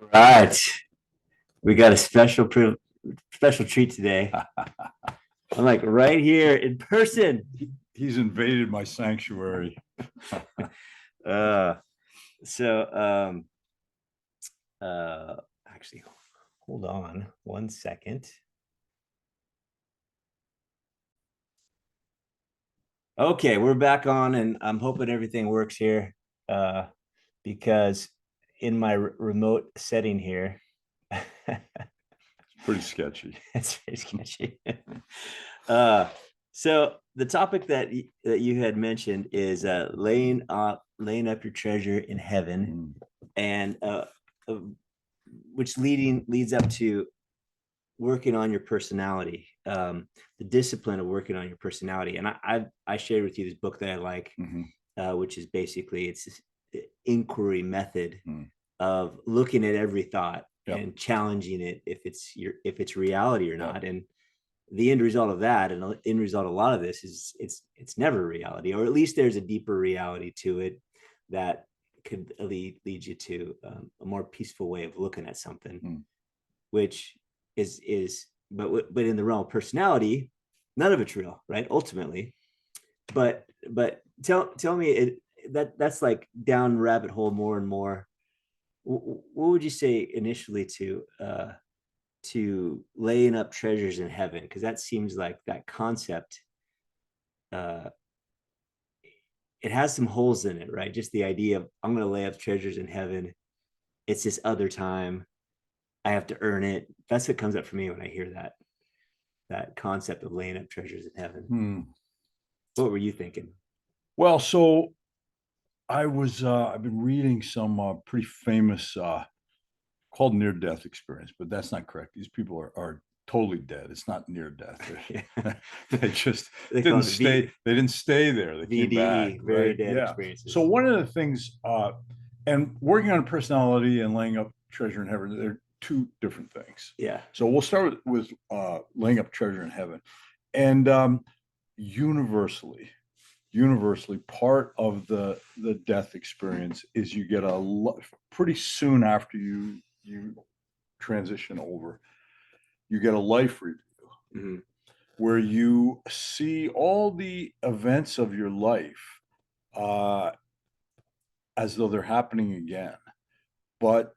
Right. We got a special treat today. I'm like right here in person. He's invaded my sanctuary. Uh so actually hold on 1 second. Okay, we're back on and I'm hoping everything works here. Because in my remote setting here, Pretty sketchy. it's very sketchy. uh, so the topic that you had mentioned is laying up your treasure in heaven, and uh, which leads up to working on your personality, the discipline of working on your personality. And I shared with you this book that I like, which is basically it's this inquiry method of looking at every thought and challenging it if it's reality or not. And the end result of that, and the end result of a lot of this, is it's never reality, or at least there's a deeper reality to it that could lead you to a more peaceful way of looking at something, which is but in the realm of personality, none of it's real, right? Ultimately. But tell me that's like down rabbit hole more and more. What would you say initially to laying up treasures in heaven? Because that seems like that concept, uh it has some holes in it, right? Just the idea of I'm going to lay up treasures in heaven. It's this other time. I have to earn it. That's what comes up for me when I hear that concept of laying up treasures in heaven. What were you thinking? Well, so I've been reading some pretty famous called near death experience, but that's not correct. These people are totally dead. It's not near death. They just They call didn't it stay. They didn't stay there. They came back, VDE, very right? dead Yeah. experiences. So one of the things, and working on personality and laying up treasure in heaven, they're two different things. Yeah. So we'll start with laying up treasure in heaven, and universally part of the death experience is you get pretty soon after you transition over, you get a life review where you see all the events of your life uh, as though they're happening again. But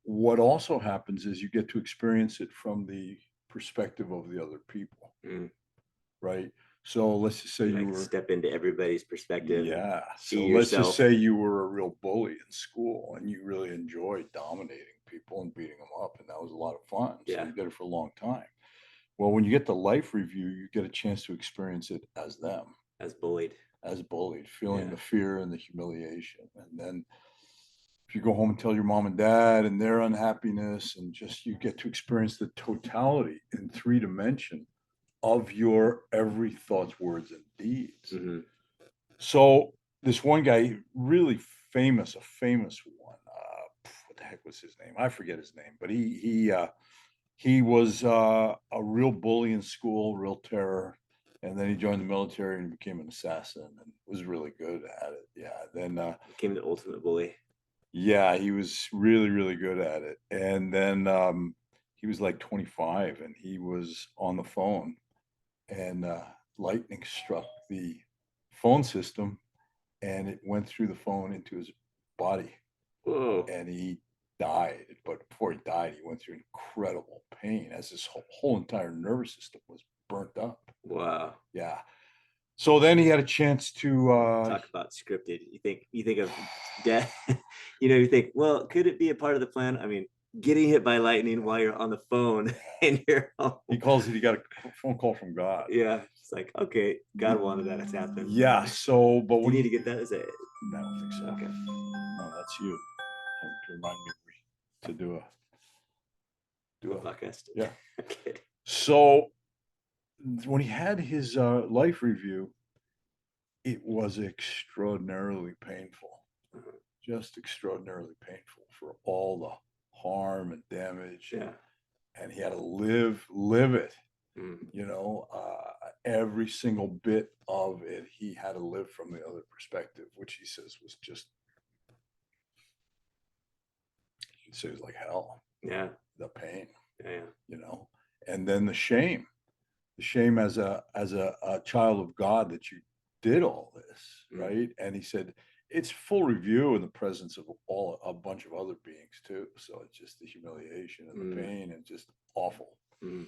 what also happens is you get to experience it from the perspective of the other people, right? So let's just say you were step into everybody's perspective. Yeah. So let's just say you were a real bully in school and you really enjoyed dominating people and beating them up, and that was a lot of fun. So you did it for a long time. Well, when you get the life review, you get a chance to experience it as them, as bullied, feeling the fear and the humiliation. And then if you go home and tell your mom and dad and their unhappiness, and just you get to experience the totality in 3 dimension of your every thoughts, words, and deeds. So this one guy, really famous, a famous one. What the heck was his name? I forget his name, but he was a real bully in school, real terror, and then he joined the military and became an assassin and was really good at it. Yeah. Then became the ultimate bully. Yeah, he was really, really good at it. And then he was like 25, and he was on the phone, and lightning struck the phone system, and it went through the phone into his body. Whoa. And he died. But before he died, he went through incredible pain as his whole entire nervous system was burnt up. Wow. Yeah. So then he had a chance to talk about scripted. You think of death, you think, well, could it be a part of the plan? I mean, getting hit by lightning while you're on the phone and you're home. He calls it, he got a phone call from God. Yeah. It's like, okay, God wanted that to happen. Yeah. So, but we need to get that as a. I don't think so. Okay. No, that's you. To remind me to do a podcast. Yeah. So when he had his life review, it was extraordinarily painful, just extraordinarily painful for all the harm and damage. Yeah. And he had to live it. Every single bit of it, he had to live from the other perspective, which he says was just So it was like hell, Yeah. the pain, Yeah. you know, and then the shame as a child of God that you did all this, Mm. right? And he said it's full review in the presence of a bunch of other beings too. So it's just the humiliation and the pain and just awful. Mm.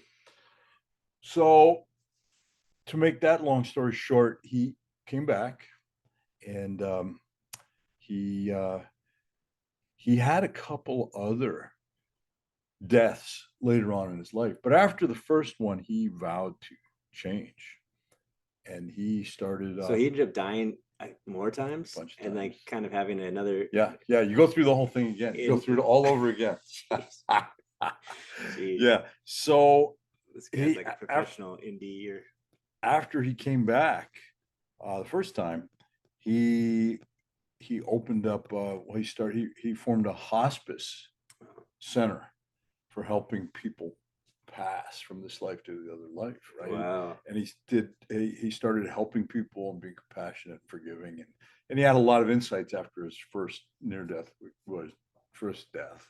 So to make that long story short, he came back and he had a couple other deaths later on in his life, but after the first one, he vowed to change, and he started. So he ended up dying more times, bunch of and like times. kind of having another. Yeah, you go through the whole thing again. You go through it all over again. Jeez. Yeah. So This guy's like a professional indie or after he came back the first time, he opened up. He formed a hospice center for helping people pass from this life to the other life, right? Wow. And he started helping people and being compassionate and forgiving, and he had a lot of insights after his first first death,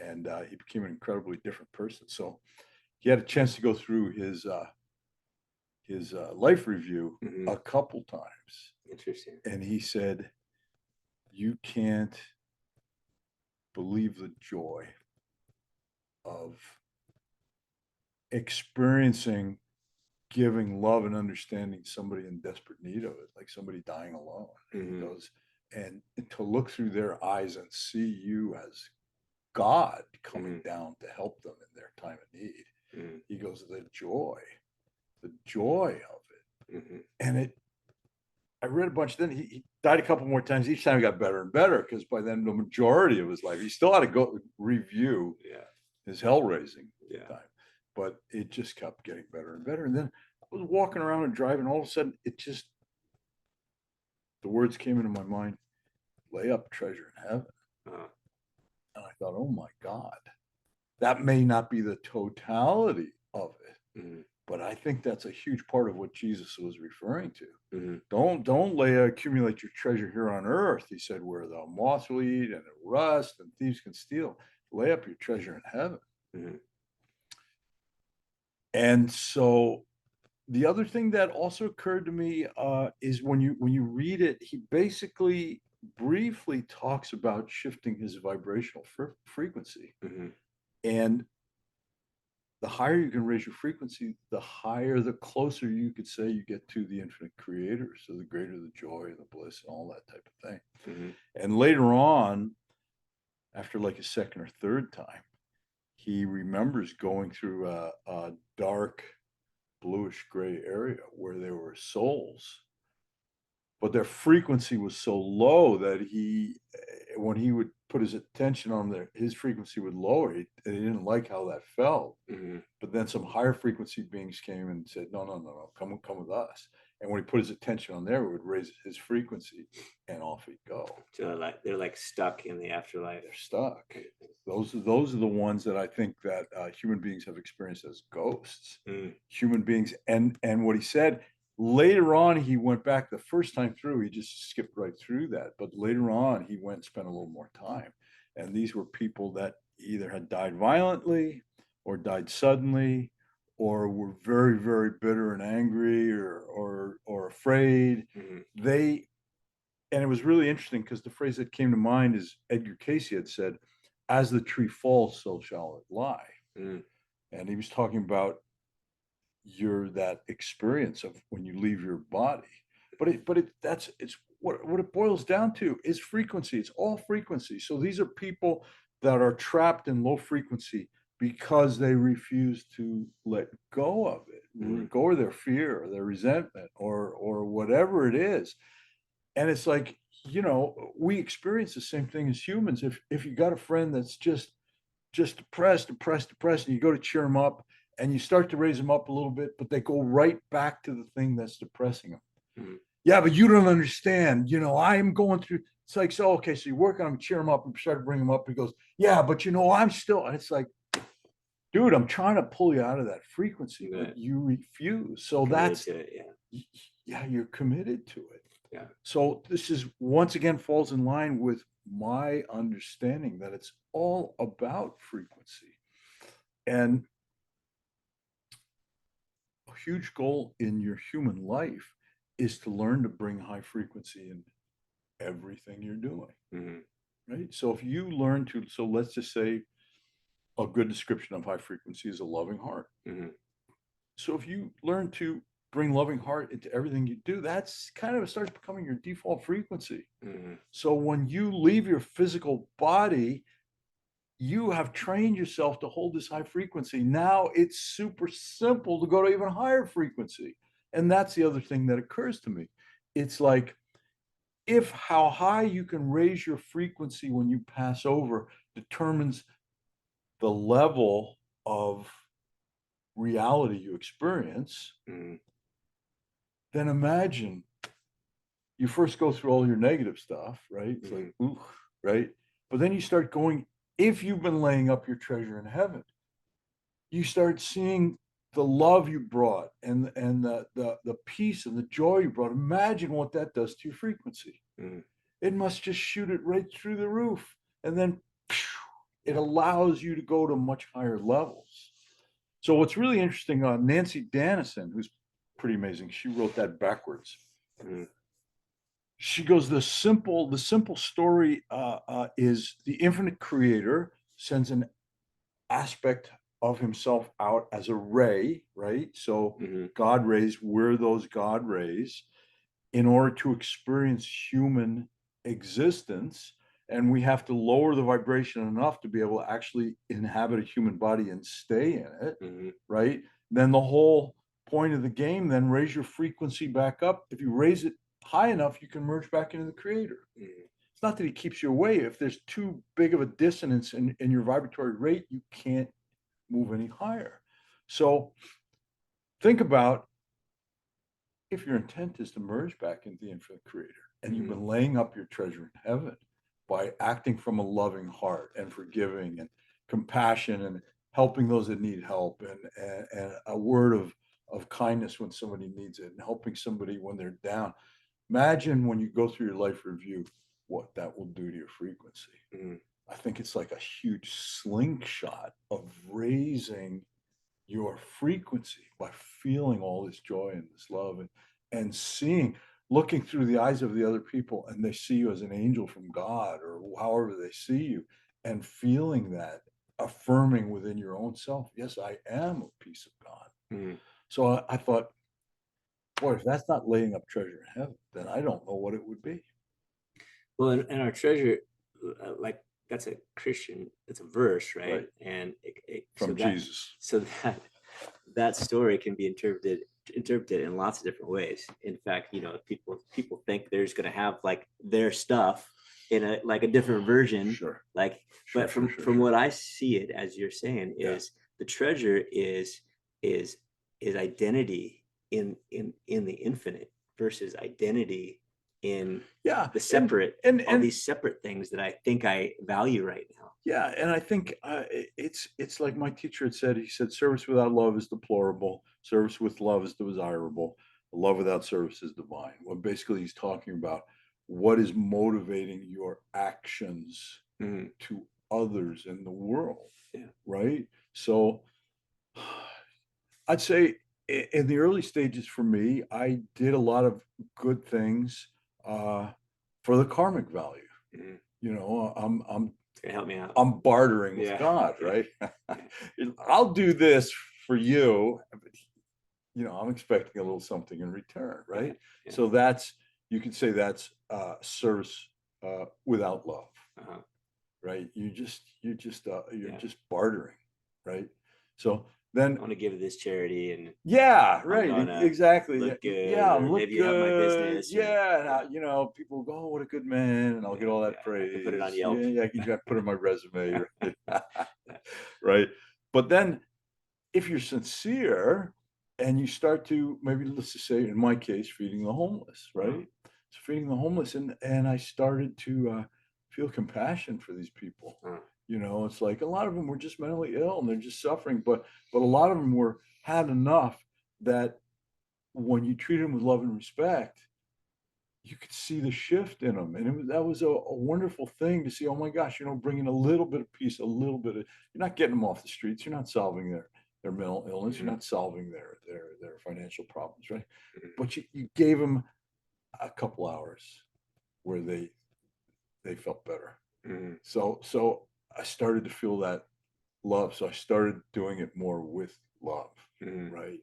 and he became an incredibly different person. So he had a chance to go through his life review a couple times. Interesting. And he said, you can't believe the joy of experiencing giving love and understanding somebody in desperate need of it, like somebody dying alone. And he goes, and to look through their eyes and see you as God coming down to help them in their time of need. He goes, the joy of it. And I read a bunch. Then he died a couple more times. Each time he got better and better, because by then the majority of his life, he still had to go review his hell raising time, but it just kept getting better and better. And then I was walking around and driving. All of a sudden, the words came into my mind: "Lay up treasure in heaven." And I thought, "Oh my God, that may not be the totality of it." But I think that's a huge part of what Jesus was referring to. Don't accumulate your treasure here on earth. He said, where the moth will eat and it rust and thieves can steal. Lay up your treasure in heaven. And so the other thing that also occurred to me is when you read it, he basically briefly talks about shifting his vibrational frequency. And the higher you can raise your frequency, the closer you could say you get to the infinite creator. So the greater the joy and the bliss and all that type of thing. And later on, after like a second or third time, he remembers going through a dark bluish gray area where there were souls, but their frequency was so low that when he would put his attention on there, his frequency would lower. He didn't like how that felt. But then some higher frequency beings came and said, no, come with us. And when he put his attention on there, it would raise his frequency, and off he'd go. So they're like stuck in the afterlife. They're stuck. Those are the ones that I think that human beings have experienced as ghosts. Human beings, and what he said. Later on, he went back the first time through, he just skipped right through that. But later on, he went and spent a little more time. And these were people that either had died violently or died suddenly, or were very, very bitter and angry or afraid. And it was really interesting because the phrase that came to mind is Edgar Cayce had said, as the tree falls, so shall it lie. And he was talking about that experience of when you leave your body, but it's what it boils down to is frequency. It's all frequency. So these are people that are trapped in low frequency because they refuse to let go of it, let go of their fear or their resentment or whatever it is. And it's like, we experience the same thing as humans. If you got a friend that's just depressed, and you go to cheer them up, and you start to raise them up a little bit, but they go right back to the thing that's depressing them. Yeah, but you don't understand. I'm going through. It's like, so, okay, so you work on him, cheer him up, and start to bring him up. He goes, yeah, but I'm still. And it's like, dude, I'm trying to pull you out of that frequency, but you refuse. So that's you're committed to it. Yeah. So this is once again falls in line with my understanding that it's all about frequency. And a huge goal in your human life is to learn to bring high frequency in everything you're doing, Mhm. right? So if you learn to, so let's just say a good description of high frequency is a loving heart. Mhm. So if you learn to bring loving heart into everything you do, that's kind of starts becoming your default frequency. Mhm. So when you leave your physical body, you have trained yourself to hold this high frequency. Now it's super simple to go to even higher frequency. And that's the other thing that occurs to me. It's like, if how high you can raise your frequency when you pass over determines the level of reality you experience, Mhm. then imagine you first go through all your negative stuff, right? It's like, ooh, right? But then you start going, if you've been laying up your treasure in heaven, you start seeing the love you brought and the peace and the joy you brought. Imagine what that does to your frequency. Mhm. It must just shoot it right through the roof. And then it Yeah. allows you to go to much higher levels. So what's really interesting, Nancy Dennison, who's pretty amazing, she wrote that backwards. Mhm. She goes, the simple story is the infinite creator sends an aspect of himself out as a ray, right? So Mhm. God rays, we're those God rays in order to experience human existence. And we have to lower the vibration enough to be able to actually inhabit a human body and stay in it, Mhm. right? Then the whole point of the game, then raise your frequency back up. If you raise it high enough, you can merge back into the creator. Mhm. It's not that he keeps you away. If there's too big of a dissonance in your vibratory rate, you can't move any higher. So think about, if your intent is to merge back into the infinite creator and you've Mhm. been laying up your treasure in heaven by acting from a loving heart and forgiving and compassion and helping those that need help and a word of kindness when somebody needs it and helping somebody when they're down. Imagine when you go through your life review, what that will do to your frequency. Mhm. I think it's like a huge slingshot of raising your frequency by feeling all this joy and this love and seeing, looking through the eyes of the other people, and they see you as an angel from God or however they see you, and feeling that, affirming within your own self, yes, I am a piece of God. Mhm. So I thought, boy, if that's not laying up treasure in heaven, then I don't know what it would be. Well, and our treasure, like that's a Christian, it's a verse, right? Right. And From Jesus. so that that story can be interpreted in lots of different ways. In fact, people think there's going to have like their stuff in a like a different version, Sure. like. Sure, But sure, from sure, from sure. what I see it, as you're saying, Yeah. is the treasure is is identity in the infinite versus identity in Yeah. the separate, all And these separate things that I think I value right now. yeah, and I think it's like my teacher had said. He said, "Service without love is deplorable. Service with love is desirable. Love without service is divine." Well, basically, he's talking about what is motivating your actions Mhm. to others in the world, Yeah. right? So, I'd say in the early stages for me, I did a lot of good things uh, for the karmic value. Mhm. You know, It's gonna help me out. I'm bartering with Yeah. God, Yeah. right? Yeah. I'll do this for you, but I'm expecting a little something in return, Yeah. right? Yeah. So that's, you could say that's service without love, Uh-huh. right? You're Yeah. just bartering, right? So I then, want to give this charity and yeah, I'm right, gonna exactly. look good, Yeah, or look maybe you help my good. business, and Yeah, and yeah, people go, "Oh, what a good man," and I'll get all that I can put it on praise. Yelp. Yeah, yeah, I can put it on my resume, right? Yeah. Right. But then if you're sincere and you start to, maybe let's just say in my case, feeding the homeless, Uh-huh. right? So feeding the homeless, and I started to feel compassion for these people. Uh-huh. It's like a lot of them were just mentally ill and they're just suffering, but a lot of them had enough that when you treat them with love and respect, you could see the shift in them. And that was a wonderful thing to see. Oh my gosh, bringing a little bit of peace, a little bit of, you're not getting them off the streets. You're not solving their mental illness. You're not solving their financial problems, right? But you gave them a couple hours where they felt better. So I started to feel that love. So I started doing it more with love, right?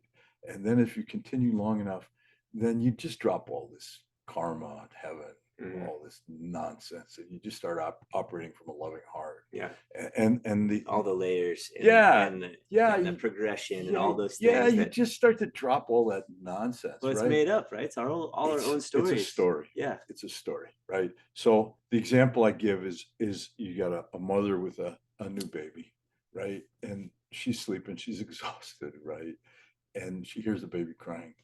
And then if you continue long enough, then you just drop all this karma and heaven, all this nonsense, and you just start operating from a loving heart. Yeah. And all the layers. And, Yeah, And the, yeah, and the progression and all those things. Yeah, you that, just start to drop all that nonsense. well, it's right? made up, right? It's all our own stories. It's a story. Yeah. It's a story, right? So the example I give is you got a mother with a new baby, right? And she's sleeping, she's exhausted, right? And she hears the baby crying.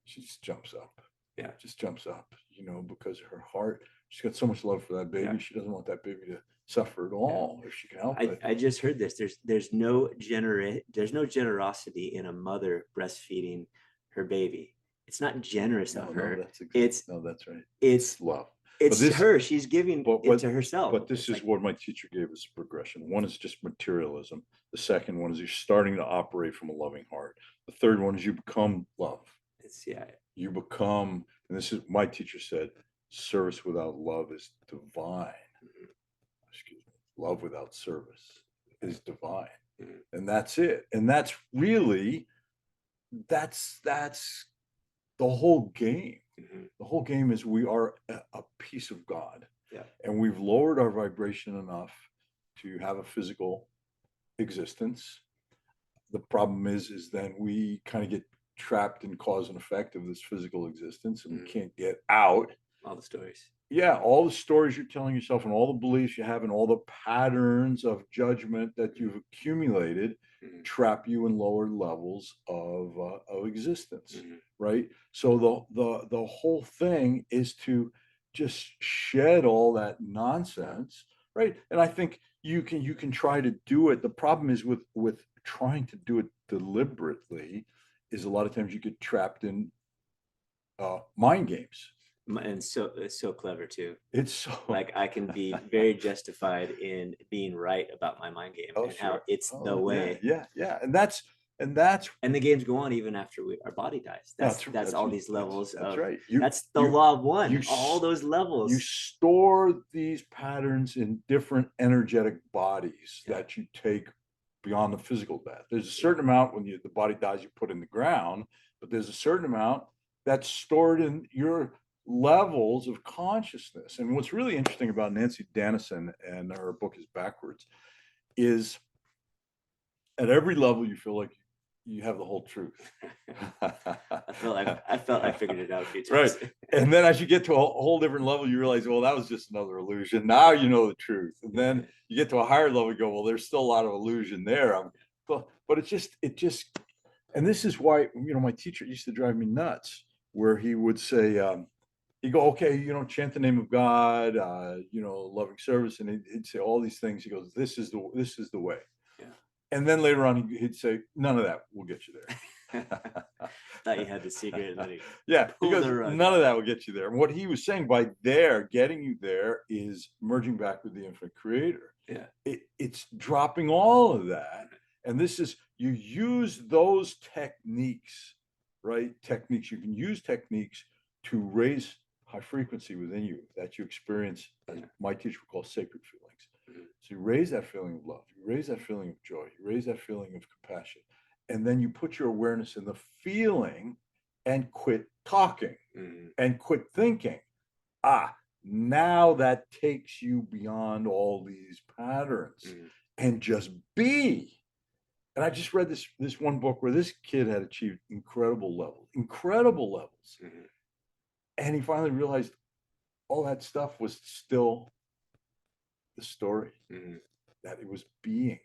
She just jumps up. Yeah. Just jumps up, because her heart, she's got so much love for that baby. Yeah. She doesn't want that baby to suffer at all if she can help it. I just heard this. There's no generosity in a mother breastfeeding her baby. It's not generous of her. That's right. It's love. It's her. She's giving it to herself. But this is what my teacher gave us progression. One is just materialism. The second one is you're starting to operate from a loving heart. The third one is you become love. You become, and this is my teacher said, service without love is divine. Excuse me. Love without service is divine. And that's it. And that's really, that's the whole game. The whole game is we are a piece of God. Yeah. And we've lowered our vibration enough to have a physical existence. The problem is then we kind of get trapped in cause and effect of this physical existence, and we can't get out. All the stories. Yeah, all the stories you're telling yourself and all the beliefs you have and all the patterns of judgment that you've accumulated trap you in lower levels of existence, right? So the whole thing is to just shed all that nonsense, right? And I think you can try to do it. The problem is with trying to do it deliberately is a lot of times you get trapped in mind games. And so it's so clever too. It's so like I can be very justified in being right about my mind game and how it's the way. Yeah. And the games go on even after our body dies. That's all these levels. That's right. That's the law of one. All those levels. You store these patterns in different energetic bodies that you take beyond the physical death. There's a certain amount when the body dies, you put in the ground, but there's a certain amount that's stored in your levels of consciousness. And what's really interesting about Nancy Dennison, and her book is Backwards, is at every level you feel like you have the whole truth. I felt I figured it out a few times. Right. And then as you get to a whole different level, you realize, well, that was just another illusion. Now you know the truth. And then you get to a higher level, you go, well, there's still a lot of illusion there. But it just, and this is why, my teacher used to drive me nuts, where he would say, he'd go, okay, chant the name of God, loving service. And he'd say all these things. He goes, this is the way. Yeah. And then later on, he'd say, none of that will get you there. Thought you had the secret. Yeah, he goes, none of that will get you there. And what he was saying by getting you there is merging back with the infinite creator. Yeah. It's dropping all of that. And this is, you use those techniques, right? You can use techniques to raise high frequency within you that you experience, as my teacher would call sacred feelings. So you raise that feeling of love, you raise that feeling of joy, you raise that feeling of compassion, and then you put your awareness in the feeling and quit talking and quit thinking. Now that takes you beyond all these patterns and just be. And I just read this one book where this kid had achieved incredible levels. And he finally realized all that stuff was still the story, that it was being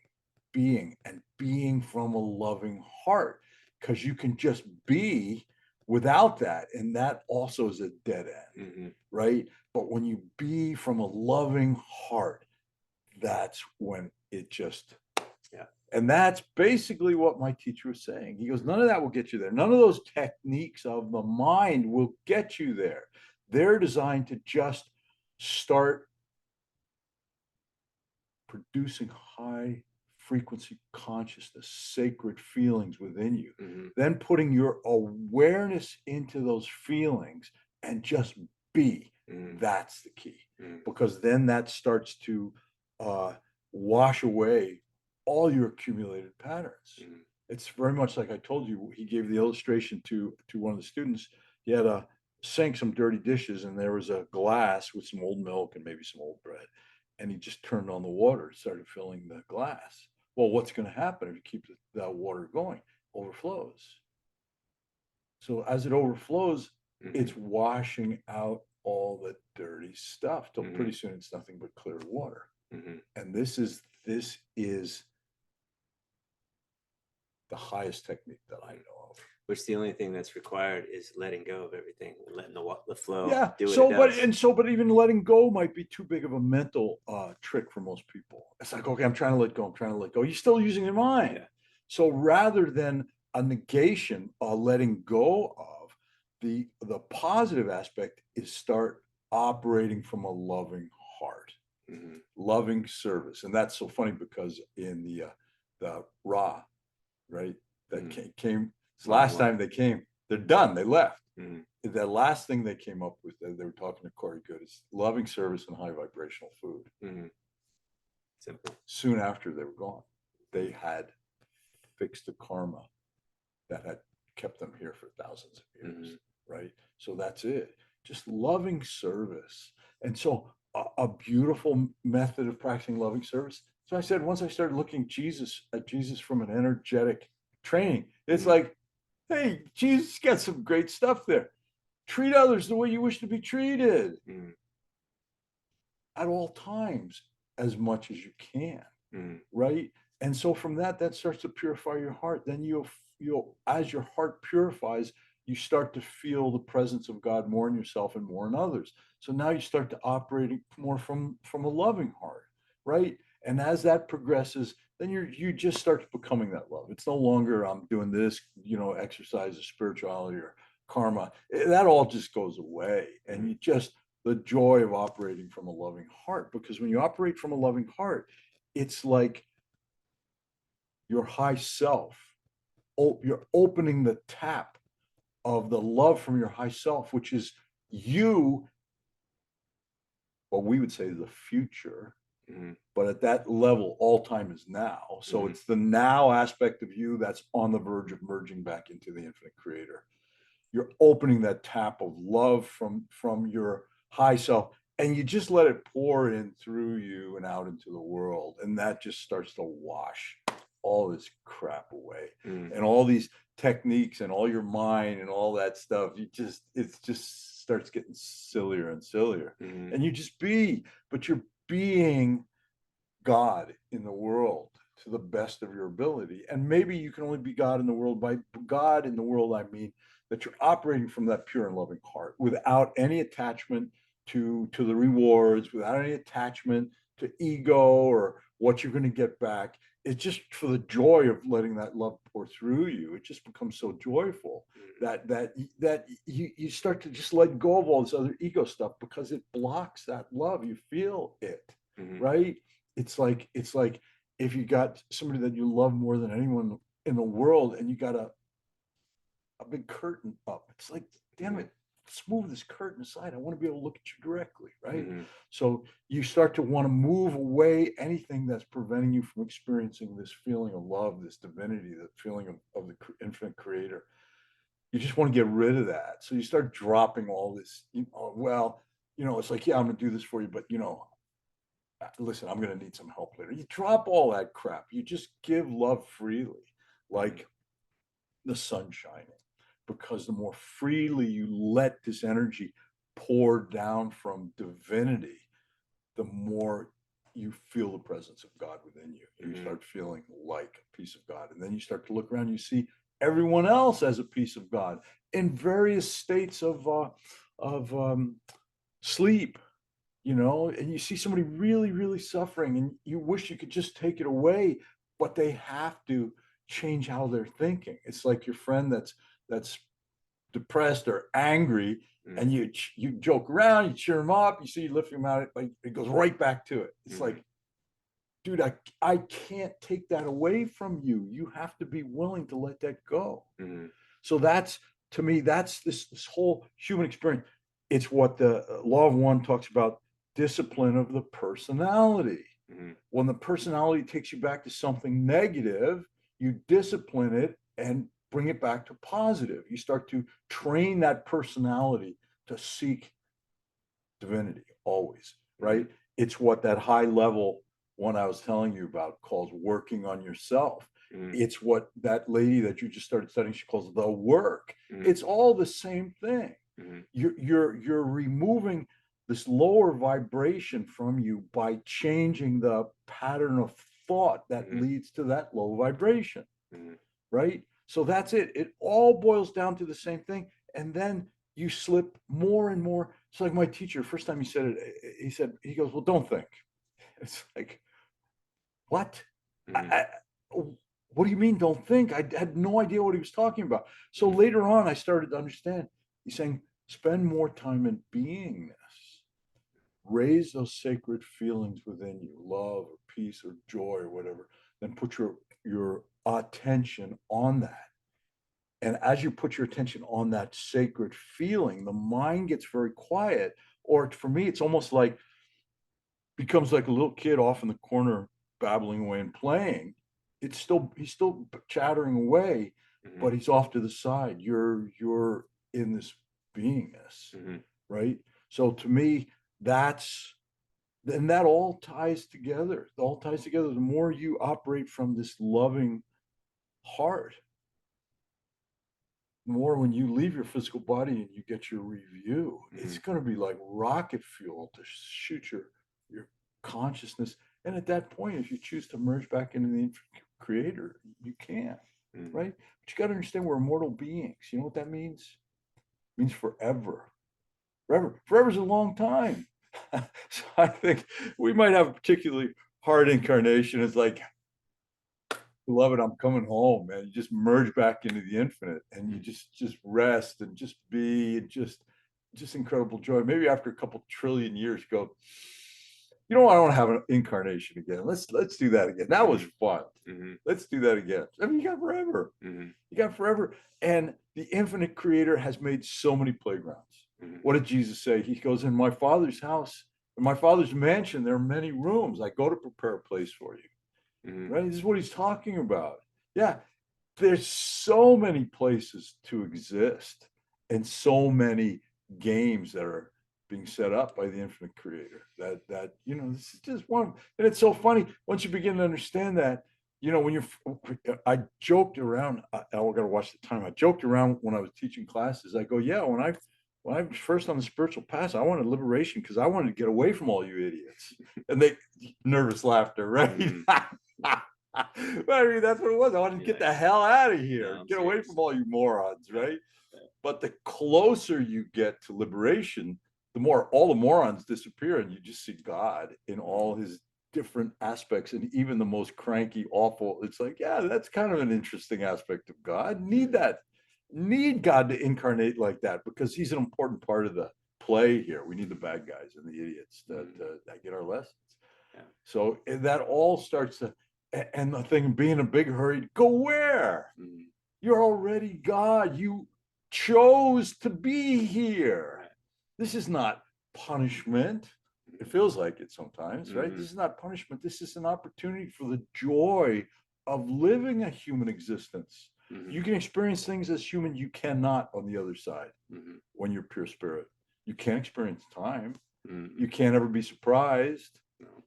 from a loving heart, because you can just be without that. And that also is a dead end, right? But when you be from a loving heart, that's when it just, and that's basically what my teacher was saying. He goes, none of that will get you there. None of those techniques of the mind will get you there. They're designed to just start producing high frequency consciousness, sacred feelings within you, then putting your awareness into those feelings and just be. That's the key, because then that starts to wash away all your accumulated patterns. It's very much like I told you, he gave the illustration to one of the students. He had a sink, some dirty dishes, and there was a glass with some old milk and maybe some old bread. And he just turned on the water, started filling the glass. Well, what's going to happen if you keep that water going? Overflows. So as it overflows, it's washing out all the dirty stuff till pretty soon it's nothing but clear water. And this is the highest technique that I know of. Which the only thing that's required is letting go of everything and letting the flow Yeah. do what So, it does. but even letting go might be too big of a mental trick for most people. It's like, okay, I'm trying to let go. I'm trying to let go. You're still using your mind. Yeah. So rather than a negation, letting go of the positive aspect is start operating from a loving heart, loving service. And that's so funny because in the Ra, right, that came last time they came, they're done. They left. The last thing they came up with, they were talking to Corey Good, is loving service and high vibrational food. Simple. Soon after they were gone, they had fixed the karma that had kept them here for thousands of years, right? So that's it. Just loving service. And so a beautiful method of practicing loving service. So I said, once I started looking at Jesus from an energetic training, it's like, hey, Jesus got some great stuff there. Treat others the way you wish to be treated at all times, as much as you can, right? And so from that starts to purify your heart. Then you'll as your heart purifies, you start to feel the presence of God more in yourself and more in others. So now you start to operate more from a loving heart, right? And as that progresses, then you just start becoming that love. It's no longer I'm doing this, exercise of spirituality or karma. That all just goes away, and you just the joy of operating from a loving heart. Because when you operate from a loving heart, it's like your high self. You're opening the tap of the love from your high self, which is you, what we would say the future. But at that level, all time is now. So it's the now aspect of you that's on the verge of merging back into the infinite creator. You're opening that tap of love from your high self, and you just let it pour in through you and out into the world. And that just starts to wash all this crap away. And all these techniques and all your mind and all that stuff, it just starts getting sillier and sillier. And you just but you're being God in the world to the best of your ability. And maybe you can only be God in the world. By God in the world, I mean that you're operating from that pure and loving heart without any attachment to the rewards, without any attachment to ego or what you're going to get back. It's just for the joy of letting that love pour through you. It just becomes so joyful that you start to just let go of all this other ego stuff, because it blocks that love. You feel it, right? It's like if you got somebody that you love more than anyone in the world, and you got a big curtain up. It's like, damn it, let's move this curtain aside. I want to be able to look at you directly, right? So you start to want to move away anything that's preventing you from experiencing this feeling of love, this divinity, that feeling of the infinite creator. You just want to get rid of that. So you start dropping all this, it's like, yeah, I'm going to do this for you, but listen, I'm going to need some help later. You drop all that crap. You just give love freely, like the sun shining, because the more freely you let this energy pour down from divinity, the more you feel the presence of God within you. You start feeling like a piece of God. And then you start to look around, you see everyone else as a piece of God in various states of sleep. And you see somebody really, really suffering, and you wish you could just take it away, but they have to change how they're thinking. It's like your friend that's depressed or angry, and you joke around, you cheer them up, you see you lift them out, like it goes right back to it. It's like, dude, I can't take that away from you. You have to be willing to let that go. So that's, to me, that's this whole human experience. It's what the law of one talks about, discipline of the personality. When the personality takes you back to something negative, you discipline it and bring it back to positive. You start to train that personality to seek divinity always, right? It's what that high level one I was telling you about calls working on yourself. It's what that lady that you just started studying, she calls the work. It's all the same thing. You're removing this lower vibration from you by changing the pattern of thought that leads to that low vibration, right? So that's it. It all boils down to the same thing. And then you slip more and more. It's like my teacher, first time he said it, he goes, well, don't think. It's like, what? What do you mean, don't think? I had no idea what he was talking about. So later on, I started to understand. He's saying, spend more time in beingness. Raise those sacred feelings within you, love or peace or joy or whatever. Then put your attention on that. And as you put your attention on that sacred feeling, the mind gets very quiet. Or for me, it's almost like becomes like a little kid off in the corner babbling away and playing. He's still chattering away, but he's off to the side. You're in this beingness, right? So to me, that all ties together. It all ties together. The more you operate from this loving heart, the more when you leave your physical body and you get your review, it's going to be like rocket fuel to shoot your consciousness. And at that point, if you choose to merge back into the infinite creator, you can, right? But you got to understand we're immortal beings. You know what that means? It means forever. Forever is a long time. So I think we might have a particularly hard incarnation. It's like, beloved, I'm coming home, man. You just merge back into the infinite and you just rest and just be, and just incredible joy. Maybe after a couple trillion years, you go, you know what? I don't have an incarnation again. Let's do that again. That was fun. Let's do that again. I mean, you got forever. You got forever. And the infinite creator has made so many playgrounds. What did Jesus say? He goes, in my Father's house, in my Father's mansion, there are many rooms. I go to prepare a place for you. Right? This is what he's talking about. Yeah. There's so many places to exist and so many games that are being set up by the infinite creator that this is just one. And it's so funny once you begin to understand that, I joked around, I gotta watch the time. I joked around when I was teaching classes. I go, yeah, when I was first on the spiritual path, I wanted liberation because I wanted to get away from all you idiots. And they nervous laughter, right? But I mean, that's what it was. I wanted to get the hell out of here, get away from all you morons, right? But the closer you get to liberation, the more all the morons disappear and you just see God in all his different aspects, and even the most cranky, awful. It's like, yeah, that's kind of an interesting aspect of God. Need God to incarnate like that because he's an important part of the play here. We need the bad guys and the idiots that get our lessons. So that all starts to, and the thing being in a big hurry, go where? You're already God. You chose to be here. This is not punishment. It feels like it sometimes, right? This is not punishment. This is an opportunity for the joy of living a human existence. You can experience things as human you cannot on the other side when you're pure spirit. You can't experience time. You can't ever be surprised.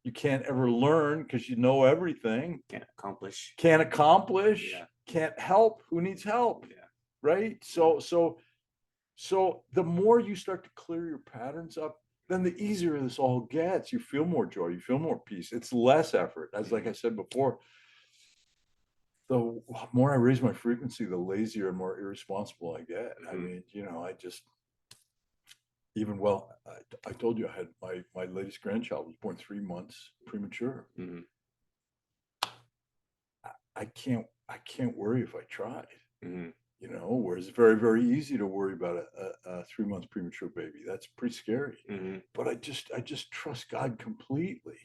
You can't ever learn because you know everything. Can't accomplish. Can't help. Who needs help? Right? So the more you start to clear your patterns up, then the easier this all gets. You feel more joy. You feel more peace. It's less effort. As like I said before, the more I raise my frequency, the lazier and more irresponsible I get. I mean, I just, I told you I had my latest grandchild was born 3 months premature. I can't worry if I tried. You know, where it's very, very easy to worry about a 3 months premature baby. That's pretty scary. But I just trust God completely.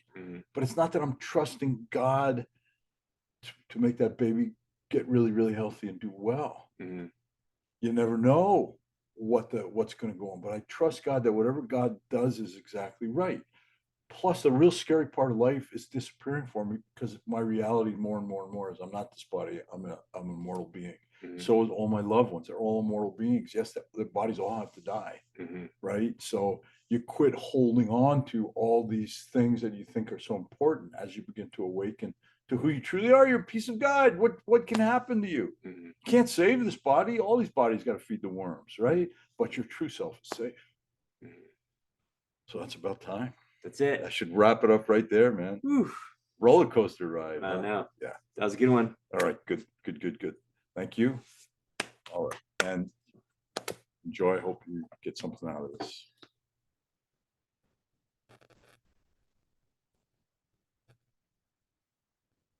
But it's not that I'm trusting God to make that baby get really, really healthy and do well. You never know what's going to go on, but I trust God that whatever God does is exactly right. Plus, the real scary part of life is disappearing for me, because my reality more and more and more is I'm not this body. I'm a mortal being. So is all my loved ones. They're all mortal beings. Yes, their bodies all have to die, right? So you quit holding on to all these things that you think are so important as you begin to awaken to who you truly are. You're a piece of God. What can happen to you? You can't save this body. All these bodies got to feed the worms, right? But your true self is safe. So that's about time. That's it. I should wrap it up right there, man. Whew. Roller coaster ride. I Huh? know. Yeah. That was a good one. All right. Good. Thank you. All right. And enjoy. Hope you get something out of this.